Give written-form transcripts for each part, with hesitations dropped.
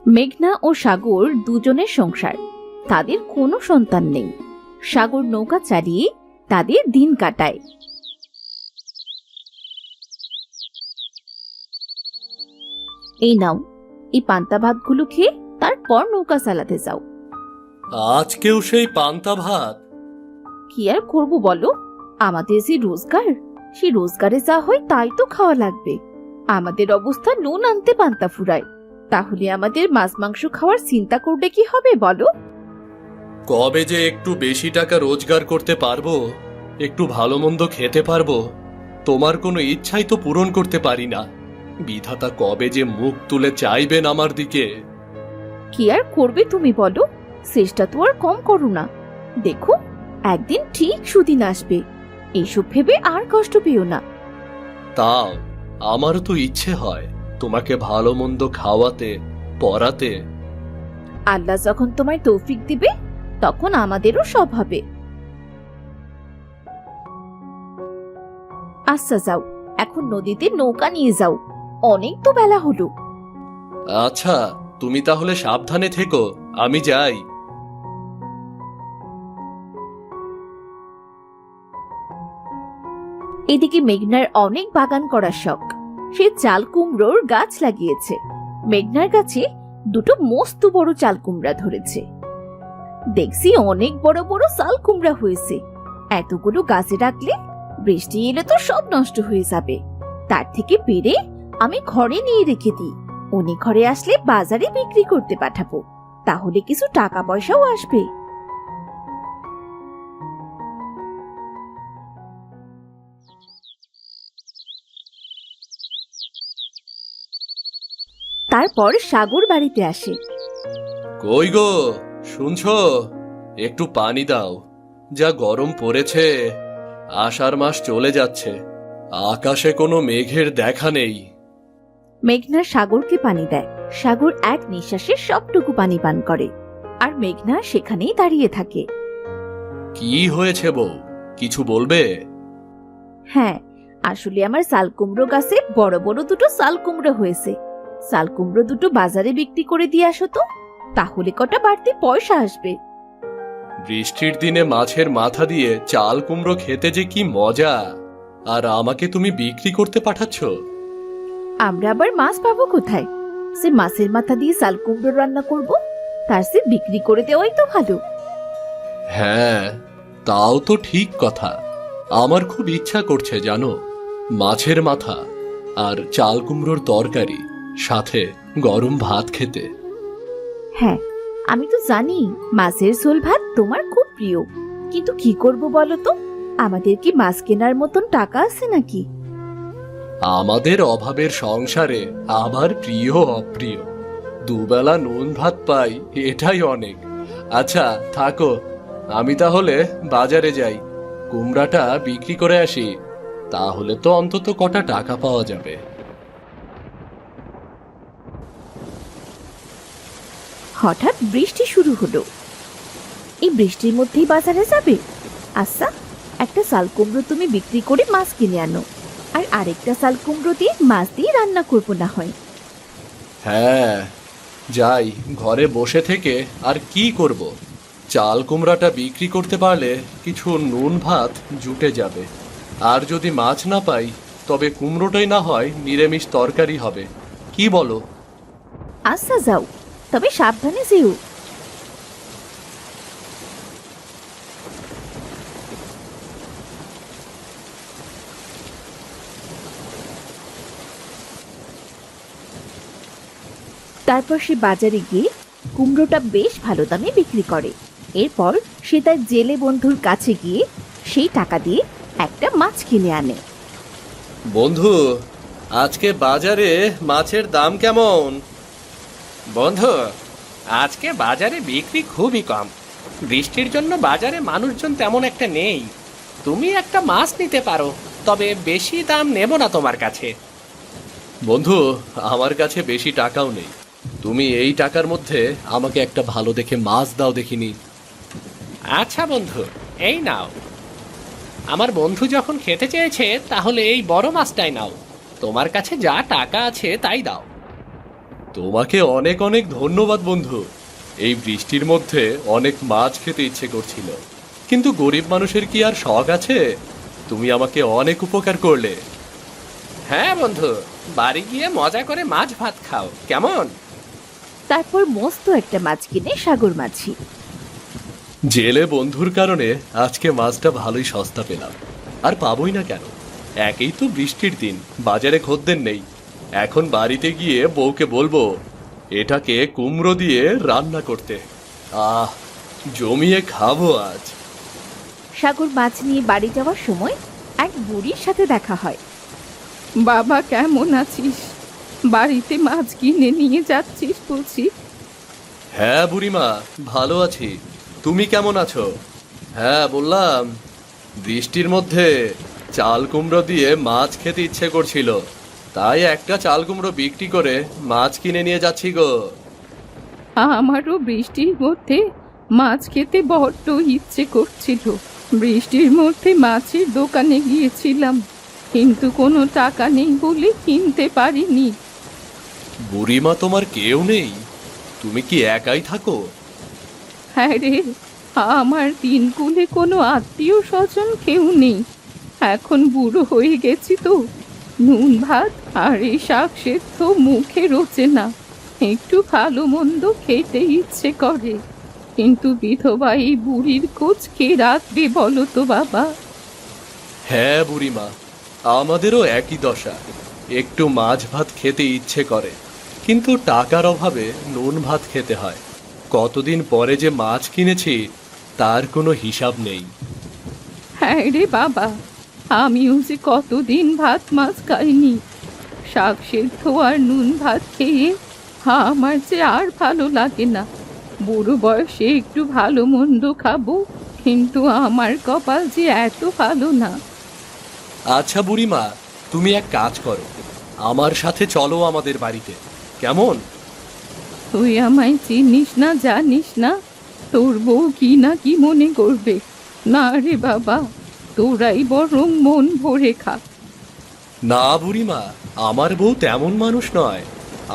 মেঘনা ও সাগর দুজনের সংসার, তাদের কোনো সন্তান নেই। সাগর নৌকা চালিয়ে তাদের দিন কাটায়। এই নাও, এই পান্তা ভাতগুলো খেয়ে তারপর নৌকা চালাতে যাও। আজকেও সেই পান্তা ভাত? কি আর করবো বলো, আমাদের যে রোজগার, সে রোজগারে যা হয় তাই তো খাওয়া লাগবে। আমাদের অবস্থা নুন আনতে পান্তা ফুরায়, তাহলে আমাদের মাছ মাংস খাওয়ার চিন্তা করবে কি হবে বলো? কবে যে একটু বেশি টাকা রোজগার করতে পারবো, একটু ভালো মন্দ খেতে পারবো, তোমার কোনো ইচ্ছাই তো পূরণ করতে পারি না। বিধাতা কবে যে মুখ তুলে চাইবেন আমার দিকে। কি আর করবে তুমি বলো, চেষ্টা তো আর কম করো না। দেখো, একদিন ঠিক সুদিন আসবে, এইসব ভেবে আর কষ্ট পেও না। তাও আমারও তো ইচ্ছে হয় তোমাকে ভালো মন্দ খাওয়াতে, পড়াতে। আল্লাহ যখন তোমায় তৌফিক দিবে, তখন আমাদেরও সব হবে। আচ্ছা যাও, এখন নদীতে নৌকা নিয়ে যাও, অনেক তো বেলা হলো। আচ্ছা, তুমি তাহলে সাবধানে থেকো, আমি যাই। এদিকে মেঘনার অনেক বাগান করার শখ, সে চাল কুমড়োর গাছ লাগিয়েছে। মেঘনার গাছে দুটো মস্ত বড় চাল কুমড়া ধরেছে। দেখছি অনেক বড় বড় চাল কুমড়া হয়েছে। এতগুলো গাছে রাখলে বৃষ্টি এলে তো সব নষ্ট হয়ে যাবে। তার থেকে পেরে আমি ঘরে নিয়ে রেখে দিই, উনি ঘরে আসলে বাজারে বিক্রি করতে পাঠাবো, তাহলে কিছু টাকা পয়সাও আসবে। তারপর সাগর বাড়িতে আসে। কই গো, শুনছো? একটু পানি দাও, যা গরম পড়েছে। আষাঢ় মাস চলে যাচ্ছে, আকাশে কোনো মেঘের দেখা নেই। মেঘনা সাগরকে পানি দেয়। সাগর এক নিঃশ্বাসে সবটুকু পানি পান করে, আর মেঘনা সেখানেই দাঁড়িয়ে থাকে। কি হয়েছে বউ, কিছু বলবে? হ্যাঁ, আসলে আমার চাল কুমড়ো গাছে বড় বড় দুটো চাল কুমড়ো হয়েছে। চাল কুমড়ো দুটো বাজারে বিক্রি করে দিয়ে আসো তো, তাহলে কটা বাড়তি পয়সা আসবে। বৃষ্টির দিনে মাছের মাথা দিয়ে চাল কুমড়ো খেতে যে কি মজা, আর আমাকে তুমি বিক্রি করতে পাঠাচ্ছ? আমরা আবার মাছ পাবো কোথায়? সে মাছের মাথা দিয়ে চাল কুমড়ো রান্না করব, তার সে বিক্রি করে দেওয়াই তো ভালো। হ্যাঁ, তাও তো ঠিক কথা। আমার খুব ইচ্ছা করছে জানো, মাছের মাথা আর চাল কুমড়োর তরকারি, সাথে গরম ভাত খেতে। হ্যাঁ, আমি তো জানি মাছের ঝোল ভাত তোমার খুব প্রিয়, কিন্তু কি করব বলো তো, আমাদের কি মাছ কেনার মতন টাকা আছে নাকি? আমাদের অভাবের সংসারে আবার প্রিয় অপ্রিয়, দুবেলা নুন ভাত পাই, এটাই অনেক। আচ্ছা থাকো, আমি তাহলে বাজারে যাই, কুমড়াটা বিক্রি করে আসি, তাহলে তো অন্তত কটা টাকা পাওয়া যাবে। হঠাৎ বৃষ্টি শুরু হলো। এই বৃষ্টির মধ্যেই বাজারে যাবে? আচ্ছা, একটা চাল কুমড়ো তুমি বিক্রি করে মাছ কিনে আনো, আর আরেকটা চাল কুমড়ো দিয়ে মাছ দিয়ে রান্না করবো না হয়। হ্যাঁ যাই, ঘরে বসে থেকে আর কি করব, চাল কুমড়াটা বিক্রি করতে পারলে কিছু নুন ভাত জুটে যাবে। আর যদি মাছ না পাই, তবে কুমড়োটাই না হয় নিরামিষ তরকারি হবে, কি বলো? আচ্ছা যাও, তবে সাবধানে যেও। তারপর সে বাজারে গিয়ে কুমড়োটা বেশ ভালো দামে বিক্রি করে। এরপর সে তার জেলে বন্ধুর কাছে গিয়ে সেই টাকা দিয়ে একটা মাছ কিনে আনে। বন্ধু, আজকে বাজারে মাছের দাম কেমন? বন্ধু, আজকে বাজারে বিক্রি খুবই কম। বৃষ্টির জন্য বাজারে মানুষজন তেমন একটা নেই। তুমি একটা মাছ নিতে পারো, তবে বেশি দাম নেব না তোমার কাছে। বন্ধু, আমার কাছে বেশি টাকাও নেই, তুমি এই টাকার মধ্যে আমাকে একটা ভালো দেখে মাছ দাও দেখিনি। আচ্ছা বন্ধু, এই নাও। আমার বন্ধু যখন খেতে চেয়েছে, তাহলে এই বড় মাছটাই নাও। তোমার কাছে যা টাকা আছে তাই দাও। তোমাকে অনেক অনেক ধন্যবাদ বন্ধু। এই বৃষ্টির মধ্যে অনেক মাছ খেতে ইচ্ছে করছিল, কিন্তু গরিব মানুষের কি আর শখ আছে? তুমি আমাকে অনেক উপকার করলে। হ্যাঁ বন্ধু, বাড়ি গিয়ে মজা করে মাছ ভাত খাও, কেমন? তারপর মস্ত একটা মাছ কিনে সাগর মাছি। জেলে বন্ধুর কারণে আজকে মাছটা ভালোই সস্তা পেলাম। আর পাবোই না কেন? একেই তো বৃষ্টির দিন, বাজারে খদ্দের নেই। এখন বাড়িতে গিয়ে বউকে বলবো এটাকে কুমড়ো দিয়ে রান্না করতে। আহ, জমিয়ে খাবো আজ। সাগর মাছ নিয়ে বাড়ি যাওয়ার সময় এক বুড়ির সাথে দেখা হয়। বাবা কেমন আছিস? বাড়িতে মাছ কিনে নিয়ে যাচ্ছিস বলছি। হ্যাঁ বুড়িমা, ভালো আছি। তুমি কেমন আছো? হ্যাঁ বললাম, বৃষ্টির মধ্যে চাল কুমড়ো দিয়ে মাছ খেতে ইচ্ছে করছিল, তাই একটা চাল কুমড়ো বিক্রি করে মাছ কিনে নিয়ে যাচ্ছি গো। আমারও বৃষ্টির মধ্যে মাছ খেতে বড্ড ইচ্ছে করছিল। বৃষ্টির মধ্যে মাছের দোকানে গিয়েছিলাম, কিন্তু কোনো টাকা নেই বলে কিনতে পারিনি। বুড়িমা, তোমার কেউ নেই? তুমি কি একাই থাকো? হ্যাঁ রে, আমার তিন কুলে কোনো আত্মীয় স্বজন কেউ নেই। এখন বুড়ো হয়ে গেছি তো, নুন ভাত আর এই শাক সেদ্ধ মুখে রোচে না। একটু ভালো মন্দ খেতে ইচ্ছে করে, কিন্তু বিধবা এই বুড়ির খোঁজ কে রাখবে বলো তো বাবা? হ্যাঁ বুড়িমা, আমাদেরও একই দশা। একটু মাছ ভাত খেতে ইচ্ছে করে, কিন্তু টাকার অভাবে নুন ভাত খেতে হয়। কতদিন পরে যে মাছ কিনেছি তার কোনো হিসাব নেই। হ্যাঁ রে বাবা, আমিও যে কতদিন ভাত মাছ খাইনি। শাক সেদ্ধ আর নুন ভাত খেয়ে আমার যে আর ভালো লাগে না। বুড়ো বয়সে একটু ভালো মন্দ খাবো, কিন্তু আমার কপাল যে এত ভালো না। আচ্ছা বুড়িমা, তুমি এক কাজ করো, আমার সাথে চলো আমাদের বাড়িতে, কেমন? তুই আমায় চিনিস না, জানিস না, তোর বউ কি না কি মনে করবে। না রে বাবা, তোরাই বরং মন ভরে খা। না বুড়িমা, আমার বউ তেমন মানুষ নয়।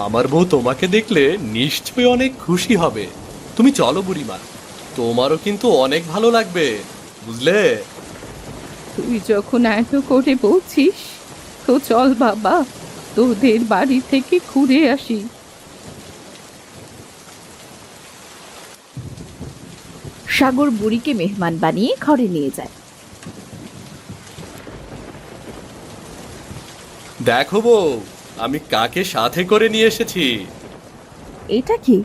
আমার বউ তোমাকে দেখলে নিশ্চয়ই অনেক খুশি হবে। তুমি চলো বুড়িমা, তোমারও কিন্তু অনেক ভালো লাগবে, বুঝলে? তুই যখন এত করে বলছিস, তো চল বাবা, তোদের বাড়ি থেকে ঘুরে আসি। সাগর বুড়িকে মেহমান বানিয়ে ঘরে নিয়ে যায়। দেখো বউ, আমি কাকে সাথে করে নিয়ে এসেছি। এটা কি?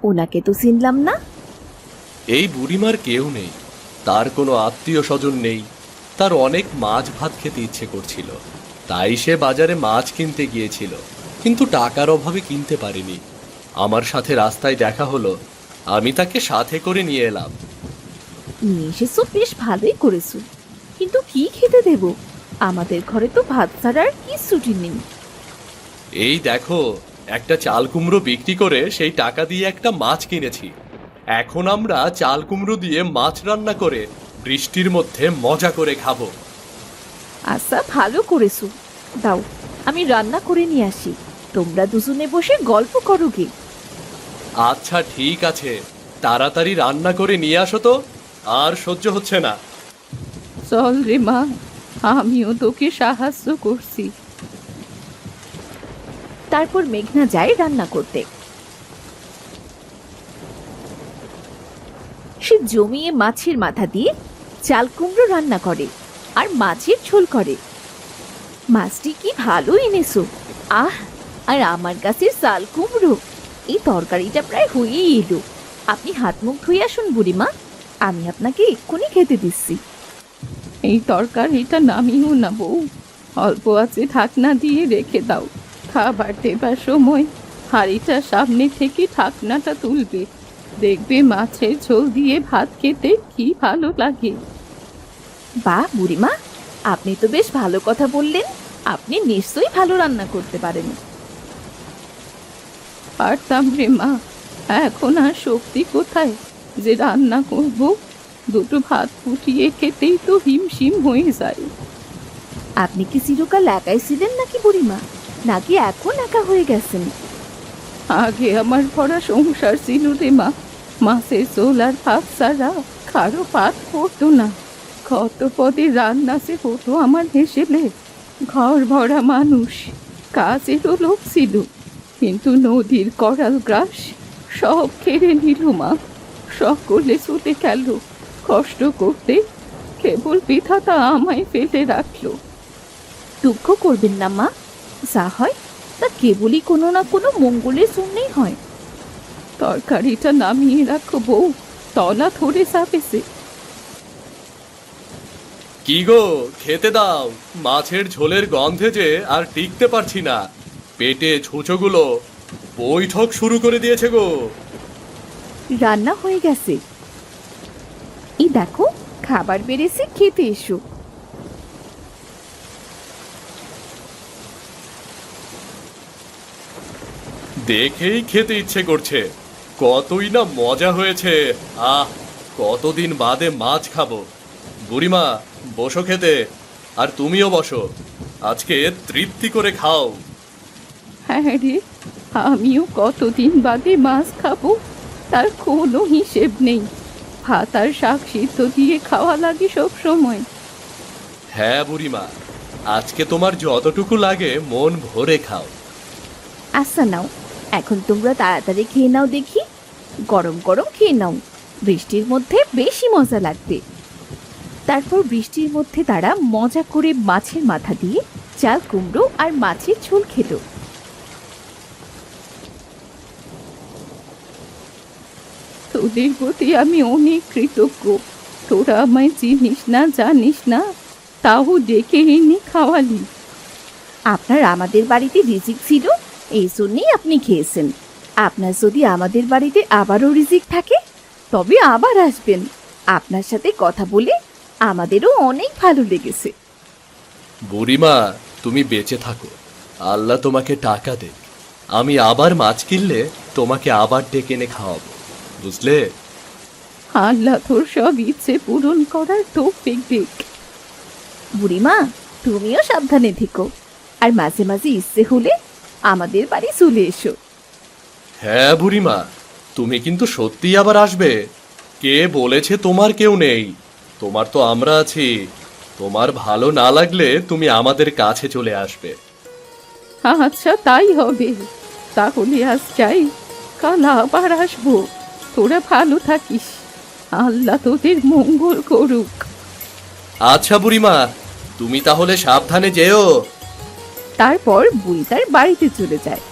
ওনাকে তো চিনলাম না। এই বুড়িমার কেউ নেই, তার কোনো আত্মীয় স্বজন নেই। তার অনেক মাছ ভাত খেতে ইচ্ছে করছিল, তাই সে বাজারে মাছ কিনতে গিয়েছিল, কিন্তু টাকার অভাবে কিনতে পারেনি। আমার সাথে রাস্তায় দেখা হলো, আমি তাকে সাথে করে নিয়ে এলাম। নিয়ে এসেছো, বেশ ভালোই করেছো, কিন্তু কি খেতে দেব? আমাদের ঘরে তো ভাত ছাড়া আর কিছুটি নেই। এই দেখো, একটা চাল কুমড়ো বিক্রি করে সেই টাকা দিয়ে একটা মাছ কিনেছি। এখন আমরা চাল কুমড়ো দিয়ে মাছ রান্না করে বৃষ্টির মধ্যে মজা করে খাবো। আচ্ছা, ভালো করেছো, দাও আমি রান্না করে নিয়ে আসি। তোমরা দুজনে বসে গল্প করো গে। আচ্ছা ঠিক আছে, তাড়াতাড়ি রান্না করে নিয়ে আসো তো, আর সহ্য হচ্ছে না। চল রে মা, আমিও তোকে সাহায্য করছি। তারপর মেঘনা যায় রান্না করতে। সে জমিয়ে মাছের মাথা দিয়ে চাল কুমড়ো রান্না করে আর মাছের ঝোল করে। মাছটি কি ভালো এনেছো! আহ, আর আমার কাছে চাল কুমড়ো! এই তরকারিটা প্রায় হয়েই এলো। আপনি হাত মুখ ধুয়ে আসুন বুড়িমা, আমি আপনাকে এক্ষুনি খেতে দিচ্ছি। এই তরকারিটা নামিও না বউ, অল্প আছে ঢাকনা দিয়ে রেখে দাও। খাবার দেবার সময় হাঁড়িটা সামনে থেকে ঢাকনাটা তুলবে, দেখবে মাছের ঝোল দিয়ে ভাত খেতে কি ভালো লাগে। বাহ বুড়িমা, আপনি তো বেশ ভালো কথা বললেন। আপনি নিশ্চয়ই ভালো রান্না করতে পারেন। পারতাম রে মা, এখন আর শক্তি কোথায় যে রান্না করব। দুটো ভাত ফুটিয়ে খেতেই তো হিমশিম হয়ে যায়। আপনি কি চিরকাল একাই ছিলেন নাকি বুড়িমা, নাকি এখন একা হয়ে গেছেন? আগে আমার ভরা সংসার ছিল রে মা, মাছের ঝোল আর ভাত ছাড়া কারো পাত পড়তো না। কত পদে রান্না সে হতো আমার হেসেলে, ঘর ভরা মানুষ, কাজেরও লোক ছিল, কিন্তু নদীর করাল গ্রাস সব কেড়ে নিল মা। সকলে ছুটে গেল কষ্ট করতে, কেবল বিধাতা আমায় ফেলে রাখলো। দুঃখ করবেন না মা, যা হয় তা কেবলই কোনো না কোনো মঙ্গলের জন্যই হয়। তরকারিটা নামিয়ে রাখো বউ, তলা ধরে চাপেছে। কি গো, খেতে দাও, মাছের ঝোলের গন্ধে যে আর টিকতে পারছি না। পেটে ছুঁচোগুলো বৈঠক শুরু করে দিয়েছে গো। রান্না হয়ে গেছে, এই দেখো খাবার বেড়েছে, খেতে এসো। দেখেই খেতে ইচ্ছে করছে, কতই না মজা হয়েছে। আহ, কতদিন বাদে মাছ খাবো। বুড়িমা, বসো খেতে, আর তুমিও বসো, আজকে তৃপ্তি করে খাও। হ্যাঁ রে, আমিও কতদিন বাদে মাছ খাবো, তার কোনো হিসেব নেই। ভাত আর শাক সিদ্ধ দিয়ে খাওয়া লাগে সব সময়। হ্যাঁ বুড়িমা, আজকে তোমার যতটুকু লাগে মন ভরে খাও। আচ্ছা নাও, এখন তোমরা তাড়াতাড়ি খেয়ে নাও দেখি, গরম গরম খেয়ে নাও, বৃষ্টির মধ্যে বেশি মজা লাগবে। তারপর বৃষ্টির মধ্যে তারা মজা করে মাছের মাথা দিয়ে চাল কুমড়ো আর মাছের ঝোল খেত। তোদের প্রতি আমি অনেক কৃতজ্ঞ। তোরা আমায় চিনিস না, জানিস না, তাও ডেকে এনে খাওয়ালি। আপনার আমাদের বাড়িতে রিজিক ছিল, এই জন্যই আপনি খেয়েছেন। আপনার যদি আমাদের বাড়িতে আবারও রিজিক থাকে তবে আবার আসবেন। আপনার সাথে কথা বলে আমাদেরও অনেক ভালো লেগেছে। বুড়িমা, তুমি বেঁচে থাকো, আল্লাহ তোমাকে টাকা দেখ। আমি আবার মাছ কিনলে তোমাকে আবার ডেকে এনে খাওয়াবো, বুঝলে? আল্লাহ তোর সব ইচ্ছে পূরণ করার তৌফিক দিক। বুড়িমা, তুমিও সাবধানে থেকো, আর মাঝে মাঝে ইচ্ছে হলে আমাদের বাড়ি চলে এসো। হ্যাঁ বুড়িমা, তুমি কিন্তু সত্যিই আবার আসবে। কে বলেছে তোমার কেউ নেই? তোমার তো আমরা আছি। তোমার ভালো না লাগলে তুমি আমাদের কাছে চলে আসবে। আচ্ছা তাই হবে, তাহলে আজ যাই, কাল আবার আসবো। তোরা ভালো থাকিস, আল্লাহ তোদের মঙ্গল করুক। আচ্ছা বুড়িমা, তুমি তাহলে সাবধানে যেও। তারপর বুড়ি তার বাড়িতে চলে যায়।